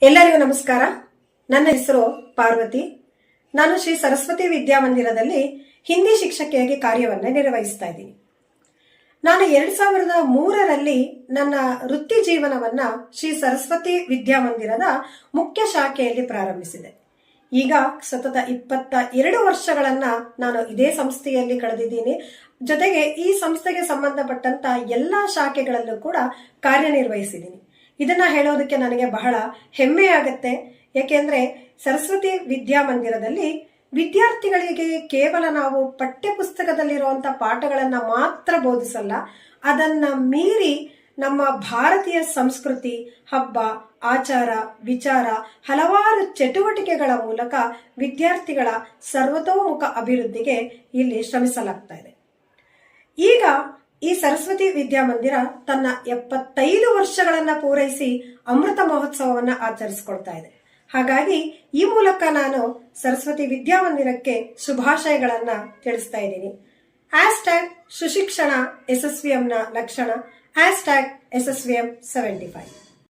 ಎಲ್ಲರಿಗೂ ನಮಸ್ಕಾರ. ನನ್ನ ಹೆಸರು ಪಾರ್ವತಿ. ನಾನು ಶ್ರೀ ಸರಸ್ವತಿ ವಿದ್ಯಾಮಂದಿರದಲ್ಲಿ ಹಿಂದಿ ಶಿಕ್ಷಕಿಯಾಗಿ ಕಾರ್ಯವನ್ನು ನಿರ್ವಹಿಸ್ತಾ ಇದ್ದೀನಿ. ನಾನು 2003ರಲ್ಲಿ ನನ್ನ ವೃತ್ತಿ ಜೀವನವನ್ನ ಶ್ರೀ ಸರಸ್ವತಿ ವಿದ್ಯಾಮಂದಿರದ ಮುಖ್ಯ ಶಾಖೆಯಲ್ಲಿ ಪ್ರಾರಂಭಿಸಿದೆ. ಈಗ ಸತತ 22 ವರ್ಷಗಳನ್ನ ನಾನು ಇದೇ ಸಂಸ್ಥೆಯಲ್ಲಿ ಕಳೆದಿದ್ದೀನಿ. ಜೊತೆಗೆ ಈ ಸಂಸ್ಥೆಗೆ ಸಂಬಂಧಪಟ್ಟಂತ ಎಲ್ಲಾ ಶಾಖೆಗಳಲ್ಲೂ ಕೂಡ ಕಾರ್ಯನಿರ್ವಹಿಸಿದ್ದೀನಿ. ಇದನ್ನ ಹೇಳೋದಕ್ಕೆ ನನಗೆ ಬಹಳ ಹೆಮ್ಮೆ ಆಗುತ್ತೆ. ಯಾಕೆಂದ್ರೆ ಸರಸ್ವತಿ ವಿದ್ಯಾಮಂದಿರದಲ್ಲಿ ವಿದ್ಯಾರ್ಥಿಗಳಿಗೆ ಕೇವಲ ನಾವು ಪಠ್ಯ ಪುಸ್ತಕದಲ್ಲಿರುವಂತಹ ಪಾಠಗಳನ್ನ ಮಾತ್ರ ಬೋಧಿಸಲ್ಲ, ಅದನ್ನ ಮೀರಿ ನಮ್ಮ ಭಾರತೀಯ ಸಂಸ್ಕೃತಿ, ಹಬ್ಬ, ಆಚಾರ, ವಿಚಾರ, ಹಲವಾರು ಚಟುವಟಿಕೆಗಳ ಮೂಲಕ ವಿದ್ಯಾರ್ಥಿಗಳ ಸರ್ವತೋಮುಖ ಅಭಿವೃದ್ಧಿಗೆ ಇಲ್ಲಿ ಶ್ರಮಿಸಲಾಗ್ತಾ ಇದೆ. ಈಗ ಈ ಸರಸ್ವತಿ ವಿದ್ಯಾಮಂದಿರ ತನ್ನ 75 ವರ್ಷಗಳನ್ನ ಪೂರೈಸಿ ಅಮೃತ ಮಹೋತ್ಸವವನ್ನ ಆಚರಿಸಿಕೊಳ್ತಾ ಇದೆ. ಹಾಗಾಗಿ ಈ ಮೂಲಕ ನಾನು ಸರಸ್ವತಿ ವಿದ್ಯಾಮಂದಿರಕ್ಕೆ ಶುಭಾಶಯಗಳನ್ನ ತಿಳಿಸ್ತಾ ಇದ್ದೀನಿ. #ಸುಶಿಕ್ಷಣ ಯಶಸ್ವಿಯಂನ ಲಕ್ಷಣ, #SSVM75.